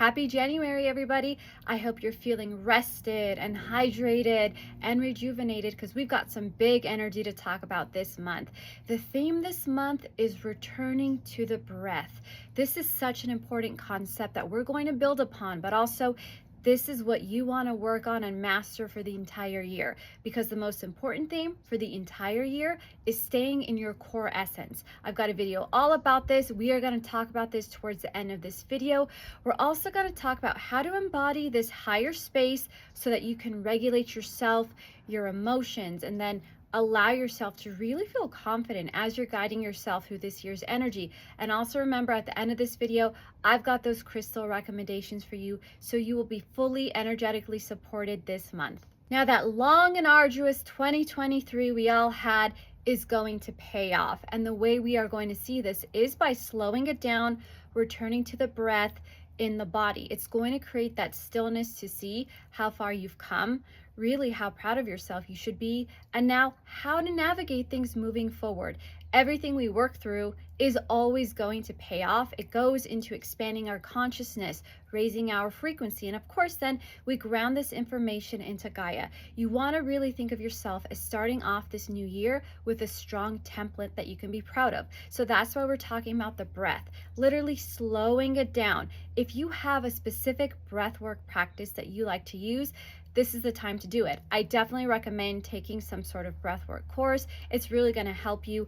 Happy January, everybody. I hope you're feeling rested and hydrated and rejuvenated because we've got some big energy to talk about this month. The theme this month is returning to the breath. This is such an important concept that we're going to build upon, but also this is what you want to work on and master for the entire year, because the most important thing for the entire year is staying in your core essence. I've got a video all about this. We are going to talk about this towards the end of this video. We're also going to talk about how to embody this higher space so that you can regulate yourself, your emotions, and then allow yourself to really feel confident as you're guiding yourself through this year's energy. And also remember, at the end of this video, I've got those crystal recommendations for you, so you will be fully energetically supported this month. Now, that long and arduous 2023 we all had is going to pay off. And the way we are going to see this is by slowing it down, returning to the breath in the body. It's going to create that stillness to see how far you've come, really how proud of yourself you should be, and now how to navigate things moving forward. Everything we work through is always going to pay off. It goes into expanding our consciousness, raising our frequency, and of course then we ground this information into Gaia. You want to really think of yourself as starting off this new year with a strong template that you can be proud of. So that's why we're talking about the breath, literally slowing it down. If you have a specific breathwork practice that you like to use, this is the time to do it. I definitely recommend taking some sort of breathwork course. It's really going to help you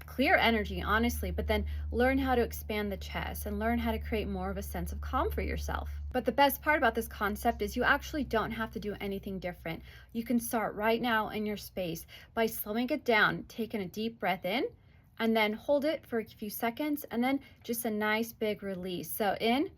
clear energy, honestly, but then learn how to expand the chest and learn how to create more of a sense of calm for yourself. But the best part about this concept is you actually don't have to do anything different. You can start right now in your space by slowing it down, taking a deep breath in, and then hold it for a few seconds, and then just a nice big release. So in.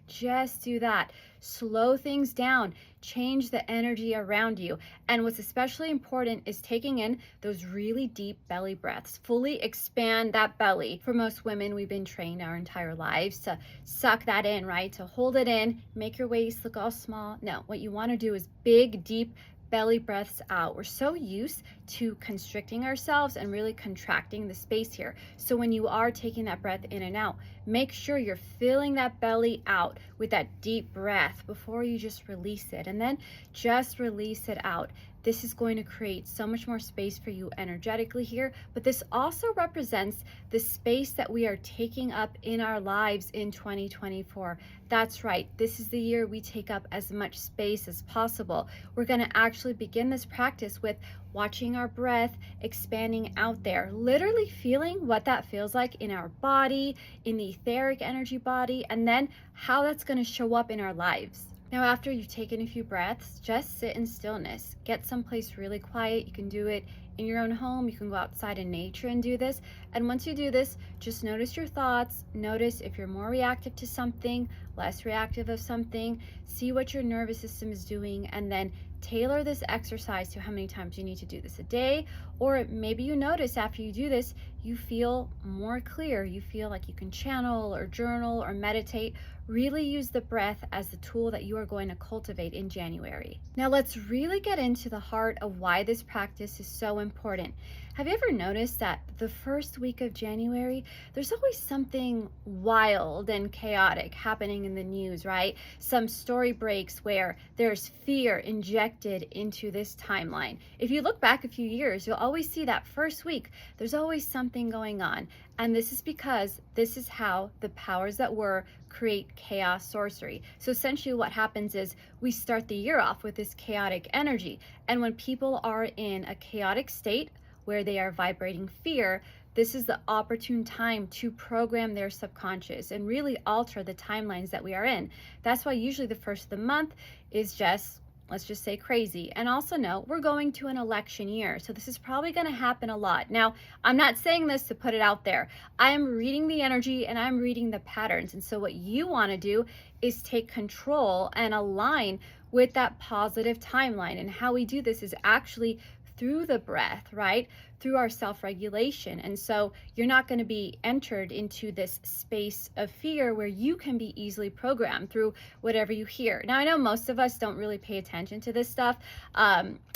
Just do that. Slow things down. Change the energy around you. And what's especially important is taking in those really deep belly breaths. Fully expand that belly. For most women, we've been trained our entire lives to suck that in, right? To hold it in, make your waist look all small. No, what you want to do is big, deep belly breaths out. We're so used to constricting ourselves and really contracting the space here. So when you are taking that breath in and out, make sure you're filling that belly out with that deep breath before you just release it, and then just release it out. This is going to create so much more space for you energetically here, but this also represents the space that we are taking up in our lives in 2024. That's right, this is the year we take up as much space as possible. We're going to actually begin this practice with watching our breath expanding out there, literally feeling what that feels like in our body, in the etheric energy body, and then how that's going to show up in our lives. Now, after you've taken a few breaths, just sit in stillness. Get someplace really quiet. You can do it in your own home. You can go outside in nature and do this. And once you do this, just notice your thoughts. Notice if you're more reactive to something, less reactive of something. See what your nervous system is doing, and then tailor this exercise to how many times you need to do this a day. Or maybe you notice after you do this, you feel more clear. You feel like you can channel or journal or meditate. Really use the breath as the tool that you are going to cultivate in January. Now let's really get into the heart of why this practice is so important. Have you ever noticed that the first week of January, there's always something wild and chaotic happening in the news, right? Some story breaks where there's fear injected into this timeline. If you look back a few years, you'll always see that first week, there's always something going on. And this is because this is how the powers that were create chaos sorcery. So essentially what happens is we start the year off with this chaotic energy. And when people are in a chaotic state where they are vibrating fear, this is the opportune time to program their subconscious and really alter the timelines that we are in. That's why usually the first of the month is just, let's just say, crazy. And also know we're going to an election year, so this is probably going to happen a lot. Now, I'm not saying this to put it out there. I am reading the energy and I'm reading the patterns. And so what you want to do is take control and align with that positive timeline. And how we do this is actually through the breath, right? through our self-regulation. And so you're not going to be entered into this space of fear where you can be easily programmed through whatever you hear. Now, I know most of us don't really pay attention to this stuff.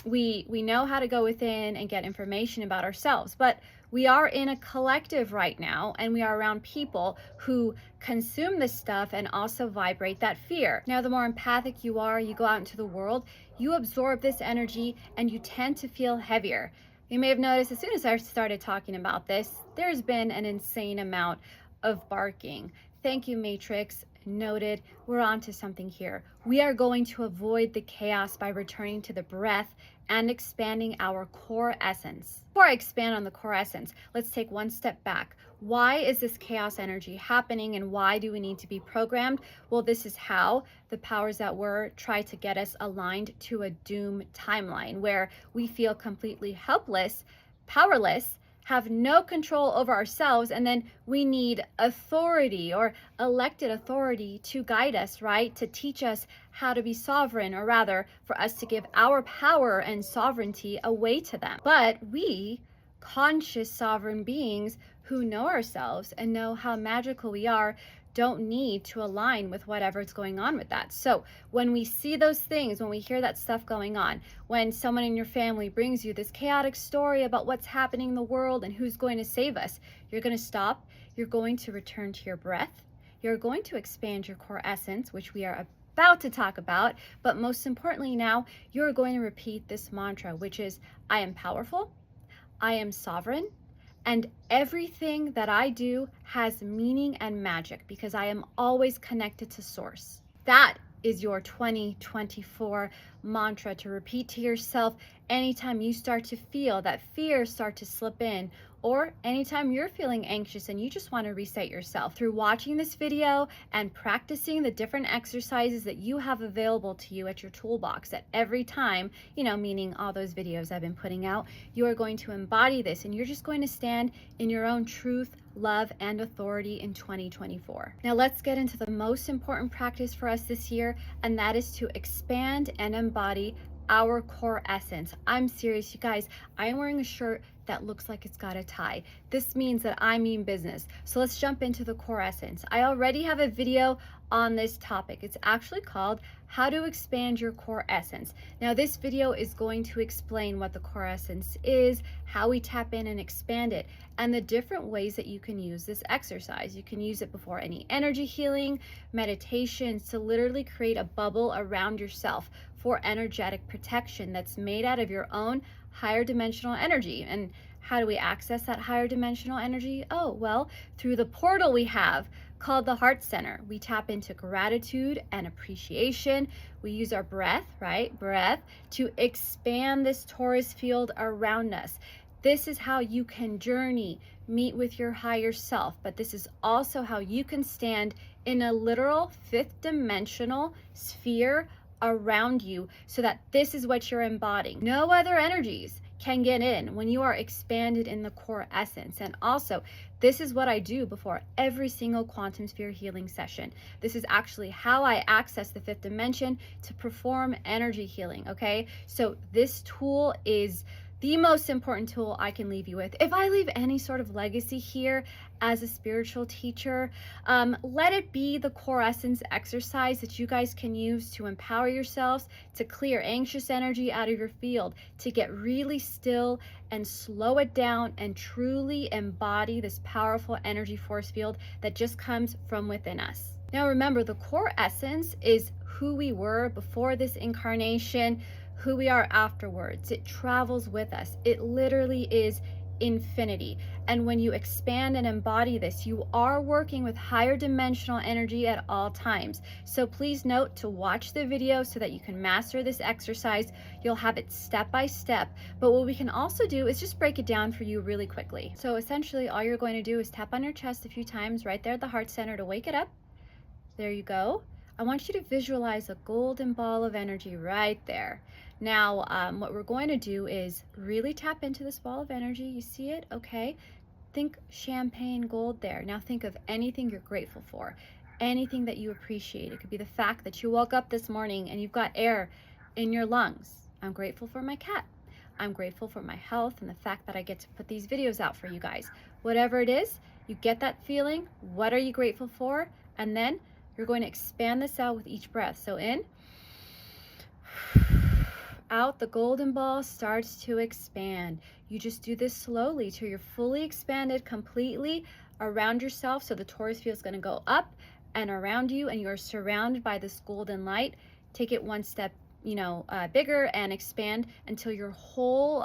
We know how to go within and get information about ourselves, but we are in a collective right now, and we are around people who consume this stuff and also vibrate that fear. Now, the more empathic you are, you go out into the world, you absorb this energy and you tend to feel heavier. You may have noticed as soon as I started talking about this, there's been an insane amount of barking. Thank you, Matrix. Noted. We're on to something here. We are going to avoid the chaos by returning to the breath and expanding our core essence. Before I expand on the core essence, let's take one step back. Why is this chaos energy happening, and why do we need to be programmed? Well, this is how the powers that were try to get us aligned to a doom timeline where we feel completely helpless, powerless, have no control over ourselves, and then we need authority or elected authority to guide us, right? To teach us how to be sovereign, or rather for us to give our power and sovereignty away to them. But we, conscious sovereign beings who know ourselves and know how magical we are, don't need to align with whatever's going on with that. So when we see those things, when we hear that stuff going on, when someone in your family brings you this chaotic story about what's happening in the world and who's going to save us, you're going to stop. You're going to return to your breath. You're going to expand your core essence, which we are about to talk about. But most importantly now, you're going to repeat this mantra, which is, I am powerful, I am sovereign, and everything that I do has meaning and magic because I am always connected to source. That is your 2024 mantra to repeat to yourself anytime you start to feel that fear start to slip in, or anytime you're feeling anxious and you just want to reset yourself. Through watching this video and practicing the different exercises that you have available to you at your toolbox at every time, meaning all those videos I've been putting out, you are going to embody this, and you're just going to stand in your own truth, love, and authority in 2024. Now let's get into the most important practice for us this year, and that is to expand and embody our core essence. I'm serious, you guys. I am wearing a shirt that looks like it's got a tie. This means that I mean business. So let's jump into the core essence. I already have a video on this topic. It's actually called How to Expand Your Core Essence. Now this video is going to explain what the core essence is, how we tap in and expand it, and the different ways that you can use this exercise. You can use it before any energy healing, meditations, to literally create a bubble around yourself for energetic protection that's made out of your own higher dimensional energy. And how do we access that higher dimensional energy? Oh, well, through the portal we have called the Heart Center. We tap into gratitude and appreciation. We use our breath, right? Breath to expand this torus field around us. This is how you can journey, meet with your higher self, but this is also how you can stand in a literal fifth dimensional sphere around you, so that this is what you're embodying. No other energies can get in when you are expanded in the core essence. And also, this is what I do before every single quantum sphere healing session. This is actually how I access the fifth dimension to perform energy healing, okay? So this tool is the most important tool I can leave you with. If I leave any sort of legacy here as a spiritual teacher, let it be the core essence exercise that you guys can use to empower yourselves, to clear anxious energy out of your field, to get really still and slow it down and truly embody this powerful energy force field that just comes from within us. Now remember, the core essence is who we were before this incarnation, who we are afterwards. It travels with us. It literally is infinity. And when you expand and embody this, you are working with higher dimensional energy at all times. So please note to watch the video so that you can master this exercise. You'll have it step by step. But what we can also do is just break it down for you really quickly. So essentially all you're going to do is tap on your chest a few times right there at the heart center to wake it up. There you go. I want you to visualize a golden ball of energy right there. Now, what we're going to do is really tap into this ball of energy. You see it? Okay. Think champagne gold there. Now think of anything you're grateful for, anything that you appreciate. It could be the fact that you woke up this morning and you've got air in your lungs. I'm grateful for my cat. I'm grateful for my health and the fact that I get to put these videos out for you guys. Whatever it is, you get that feeling. What are you grateful for? And then you're going to expand this out with each breath. So in, out, the golden ball starts to expand. You just do this slowly till you're fully expanded completely around yourself. So the torus field is going to go up and around you, and you're surrounded by this golden light. Take it one step bigger and expand until your whole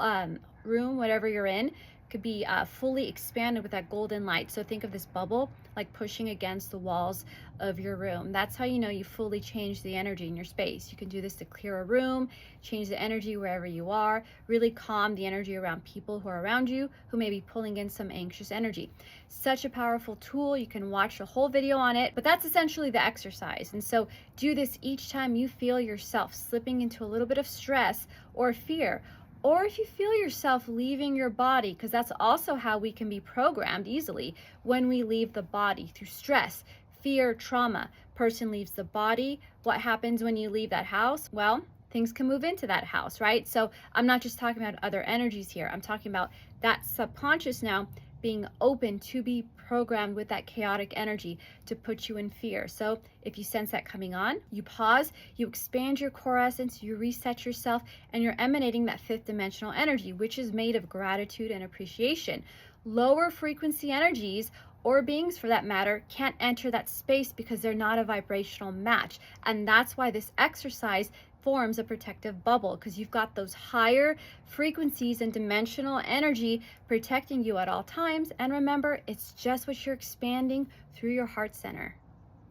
room, whatever you're in, could be fully expanded with that golden light. So think of this bubble like pushing against the walls of your room. That's how you know you fully change the energy in your space. You can do this to clear a room, change the energy wherever you are, really calm the energy around people who are around you who may be pulling in some anxious energy. Such a powerful tool. You can watch the whole video on it, but that's essentially the exercise. And so do this each time you feel yourself slipping into a little bit of stress or fear, or if you feel yourself leaving your body, because that's also how we can be programmed easily when we leave the body through stress, fear, trauma. Person leaves the body. What happens when you leave that house? Well, things can move into that house, right? So I'm not just talking about other energies here. I'm talking about that subconscious now being open to be programmed with that chaotic energy to put you in fear. So if you sense that coming on, you pause, you expand your core essence, you reset yourself, and you're emanating that fifth dimensional energy, which is made of gratitude and appreciation. Lower frequency energies, or beings for that matter, can't enter that space because they're not a vibrational match. And that's why this exercise forms a protective bubble, because you've got those higher frequencies and dimensional energy protecting you at all times. And remember, it's just what you're expanding through your heart center.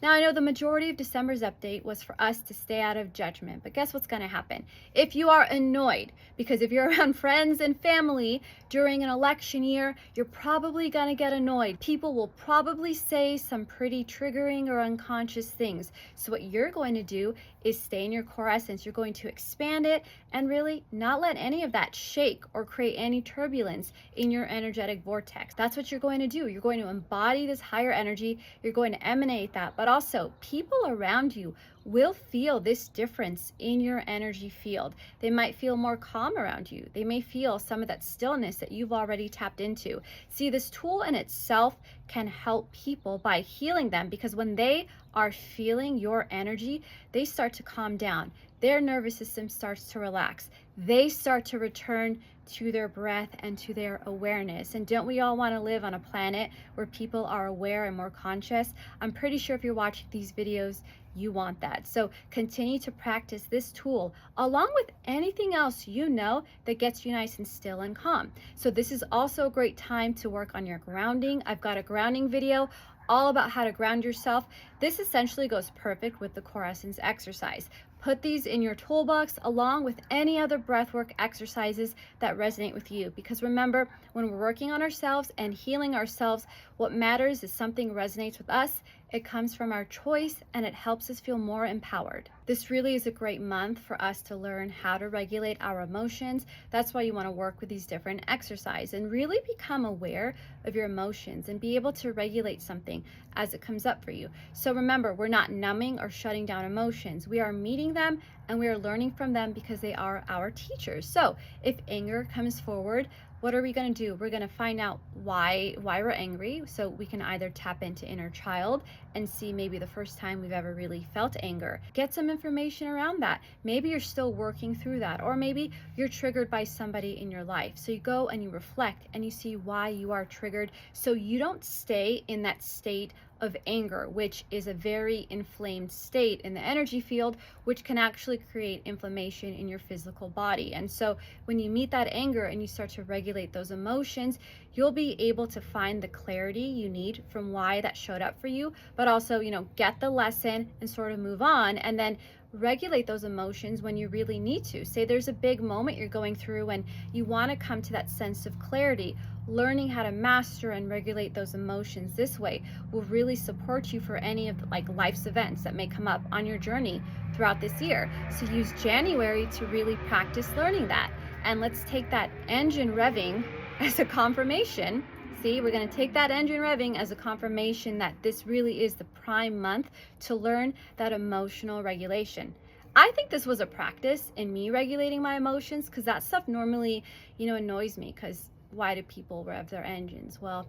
Now, I know the majority of December's update was for us to stay out of judgment, but guess what's going to happen? If you are annoyed, because if you're around friends and family during an election year, you're probably going to get annoyed. People will probably say some pretty triggering or unconscious things. So what you're going to do is stay in your core essence. You're going to expand it and really not let any of that shake or create any turbulence in your energetic vortex. That's what you're going to do. You're going to embody this higher energy. You're going to emanate that, but also people around you will feel this difference in your energy field. They might feel more calm around you. They may feel some of that stillness that you've already tapped into. See, this tool in itself can help people by healing them, because when they are feeling your energy, they start to calm down. Their nervous system starts to relax. They start to return to their breath and to their awareness. And don't we all want to live on a planet where people are aware and more conscious? I'm pretty sure if you're watching these videos, you want that. So continue to practice this tool along with anything else you know that gets you nice and still and calm. So this is also a great time to work on your grounding. I've got a grounding video all about how to ground yourself. This essentially goes perfect with the core essence exercise. Put these in your toolbox along with any other breathwork exercises that resonate with you. Because remember, when we're working on ourselves and healing ourselves, what matters is something resonates with us. It comes from our choice and it helps us feel more empowered. This really is a great month for us to learn how to regulate our emotions. That's why you want to work with these different exercises and really become aware of your emotions and be able to regulate something as it comes up for you. So remember, we're not numbing or shutting down emotions. We are meeting them and we are learning from them because they are our teachers. So if anger comes forward, what are we going to do? We're going to find out why we're angry, so we can either tap into inner child and see maybe the first time we've ever really felt anger. Get some information around that. Maybe you're still working through that, or maybe you're triggered by somebody in your life. So you go and you reflect and you see why you are triggered, so you don't stay in that state of anger, which is a very inflamed state in the energy field, which can actually create inflammation in your physical body. And so when you meet that anger and you start to regulate those emotions, you'll be able to find the clarity you need from why that showed up for you, but also, get the lesson and sort of move on, and then regulate those emotions when you really need to. Say there's a big moment you're going through and you want to come to that sense of clarity. Learning how to master and regulate those emotions this way will really support you for any of life's events that may come up on your journey throughout this year. So use January to really practice learning that. And let's take that engine revving as a confirmation. See, we're going to take that engine revving as a confirmation that this really is the prime month to learn that emotional regulation. I think this was a practice in me regulating my emotions, because that stuff normally, annoys me, because why do people rev their engines? Well,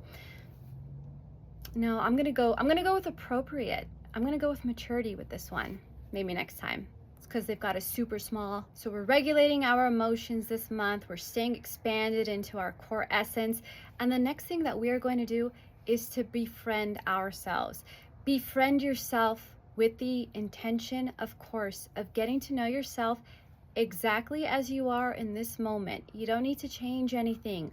no, I'm gonna go with appropriate. I'm gonna go with maturity with this one. Maybe next time. It's because they've got a super small. So we're regulating our emotions this month. We're staying expanded into our core essence. And the next thing that we are going to do is to befriend ourselves. Befriend yourself with the intention, of course, of getting to know yourself exactly as you are in this moment. You don't need to change anything.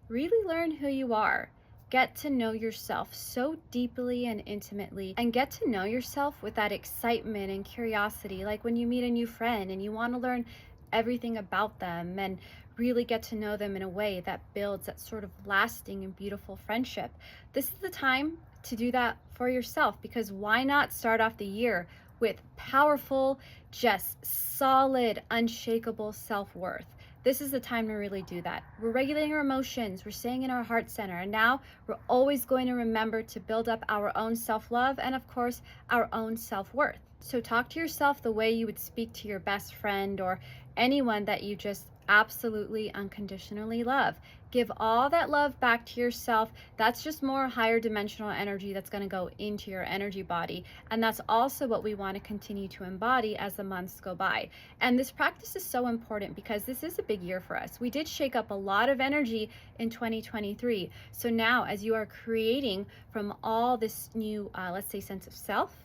Really learn who you are. Get to know yourself so deeply and intimately, and get to know yourself with that excitement and curiosity, like when you meet a new friend and you want to learn everything about them and really get to know them in a way that builds that sort of lasting and beautiful friendship. This is the time to do that for yourself, because why not start off the year with powerful, just solid, unshakable self-worth? This is the time to really do that. We're regulating our emotions, we're staying in our heart center, and now we're always going to remember to build up our own self-love and, of course, our own self-worth. So talk to yourself the way you would speak to your best friend or anyone that you just absolutely unconditionally love. Give all that love back to yourself. That's just more higher dimensional energy that's going to go into your energy body. And that's also what we want to continue to embody as the months go by. And this practice is so important because this is a big year for us. We did shake up a lot of energy in 2023. So now, as you are creating from all this new, let's say, sense of self,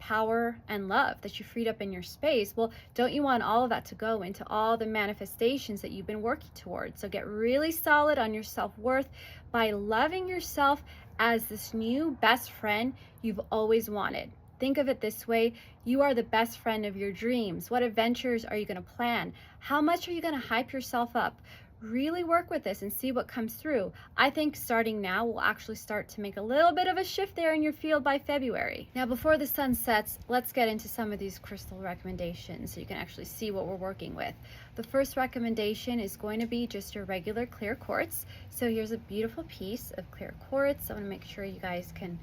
power, and love that you freed up in your space, well, don't you want all of that to go into all the manifestations that you've been working towards? So get really solid on your self-worth by loving yourself as this new best friend you've always wanted. Think of it this way: you are the best friend of your dreams. What adventures are you going to plan? How much are you going to hype yourself up? Really work with this and see what comes through. I think starting now will actually start to make a little bit of a shift there in your field by February. Now, before the sun sets, let's get into some of these crystal recommendations so you can actually see what we're working with. The first recommendation is going to be just your regular clear quartz. So here's a beautiful piece of clear quartz. I want to make sure you guys can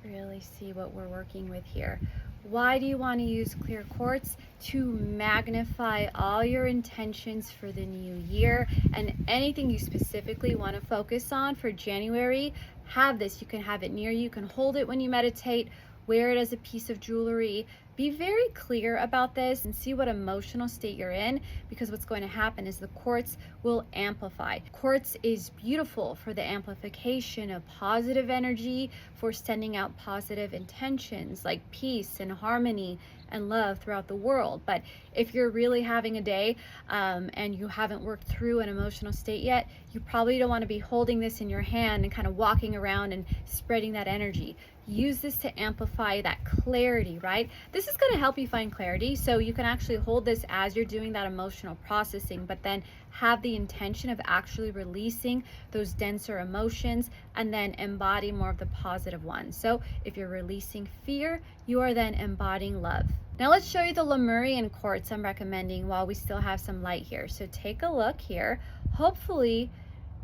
really see what we're working with here. Why do you want to use clear quartz? To magnify all your intentions for the new year, and anything you specifically want to focus on for January. Have this. You can have it near you. You can hold it when you meditate, wear it as a piece of jewelry. Be very clear about this and see what emotional state you're in, because what's going to happen is the quartz will amplify. Quartz is beautiful for the amplification of positive energy, for sending out positive intentions like peace and harmony and love throughout the world. But if you're really having a day and you haven't worked through an emotional state yet, you probably don't want to be holding this in your hand and kind of walking around and spreading that energy. Use this to amplify that clarity, right? This is going to help you find clarity, so you can actually hold this as you're doing that emotional processing, but then have the intention of actually releasing those denser emotions and then embody more of the positive ones. So if you're releasing fear, you are then embodying love. Now let's show you the Lemurian quartz I'm recommending while we still have some light here. So take a look here. Hopefully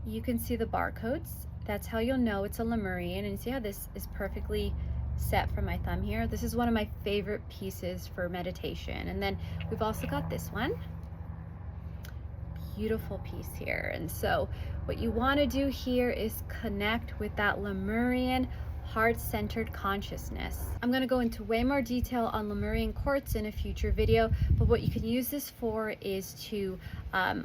you can see the barcodes. That's how you'll know it's a Lemurian. And see how this is perfectly set for my thumb here? This is one of my favorite pieces for meditation. And then we've also got this one. Beautiful piece here. And so what you want to do here is connect with that Lemurian heart-centered consciousness. I'm going to go into way more detail on Lemurian quartz in a future video, but what you can use this for is to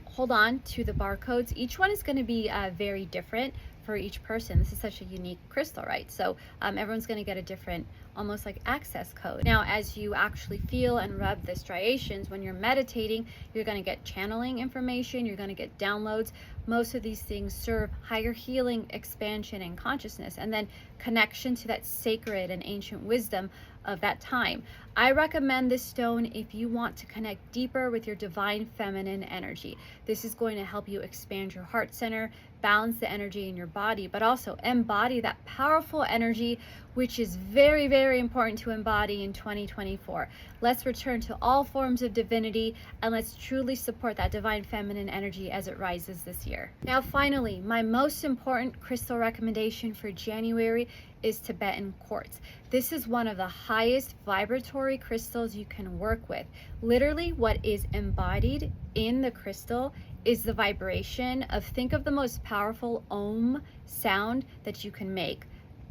hold on to the barcodes. Each one is going to be very different for each person. This is such a unique crystal, right? So everyone's going to get a different, almost like access code. Now, as you actually feel and rub the striations when you're meditating, you're going to get channeling information, you're going to get downloads. Most of these things serve higher healing, expansion, and consciousness, and then connection to that sacred and ancient wisdom of that time. I recommend this stone if you want to connect deeper with your divine feminine energy. This is going to help you expand your heart center, balance the energy in your body, but also embody that powerful energy, which is very, very important to embody in 2024. Let's return to all forms of divinity, and let's truly support that divine feminine energy as it rises this year. Now, finally, my most important crystal recommendation for January is Tibetan quartz. This is one of the highest vibratory crystals you can work with. Literally, what is embodied in the crystal is the vibration of, think of the most powerful Om sound that you can make.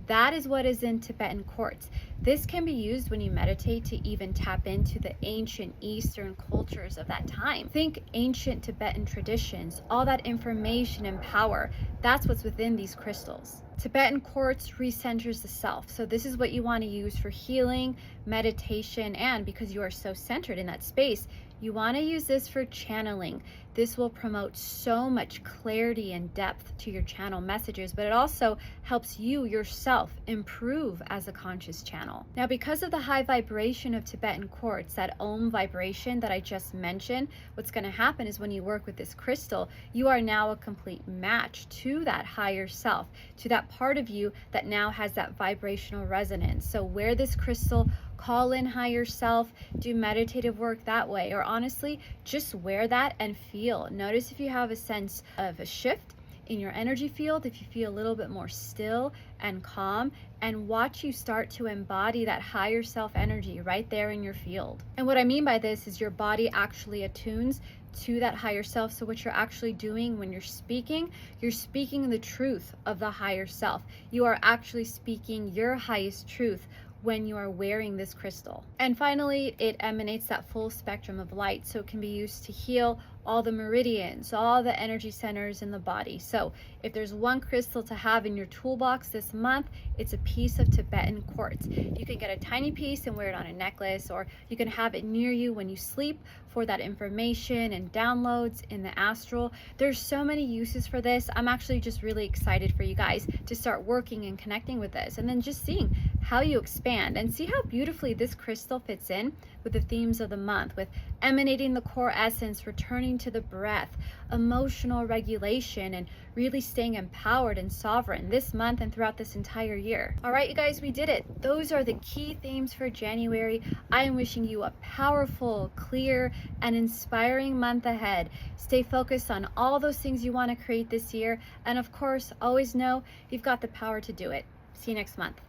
That is what is in Tibetan quartz. This can be used when you meditate to even tap into the ancient Eastern cultures of that time. Think ancient Tibetan traditions, all that information and power. That's what's within these crystals. Tibetan quartz recenters the self. So this is what you want to use for healing, meditation, and because you are so centered in that space, you want to use this for channeling. This will promote so much clarity and depth to your channel messages, but it also helps you yourself improve as a conscious channel. Now, because of the high vibration of Tibetan quartz, that Om vibration that I just mentioned, what's going to happen is when you work with this crystal, you are now a complete match to that higher self, to that part of you that now has that vibrational resonance. So wear this crystal, call in higher self, do meditative work that way, or honestly, just wear that and feel. Notice if you have a sense of a shift in your energy field, if you feel a little bit more still and calm, and watch you start to embody that higher self energy right there in your field. And what I mean by this is your body actually attunes to that higher self. So what you're actually doing when you're speaking the truth of the higher self. You are actually speaking your highest truth when you are wearing this crystal. And finally, it emanates that full spectrum of light, so it can be used to heal all the meridians, all the energy centers in the body. So if there's one crystal to have in your toolbox this month, it's a piece of Tibetan quartz. You can get a tiny piece and wear it on a necklace, or you can have it near you when you sleep for that information and downloads in the astral. There's so many uses for this. I'm actually just really excited for you guys to start working and connecting with this, and then just seeing how you expand and see how beautifully this crystal fits in with the themes of the month, with emanating the core essence, returning to the breath, emotional regulation, and really staying empowered and sovereign this month and throughout this entire year. All right, you guys, we did it. Those are the key themes for January. I am wishing you a powerful, clear, and inspiring month ahead. Stay focused on all those things you want to create this year, and of course, always know you've got the power to do it. See you next month.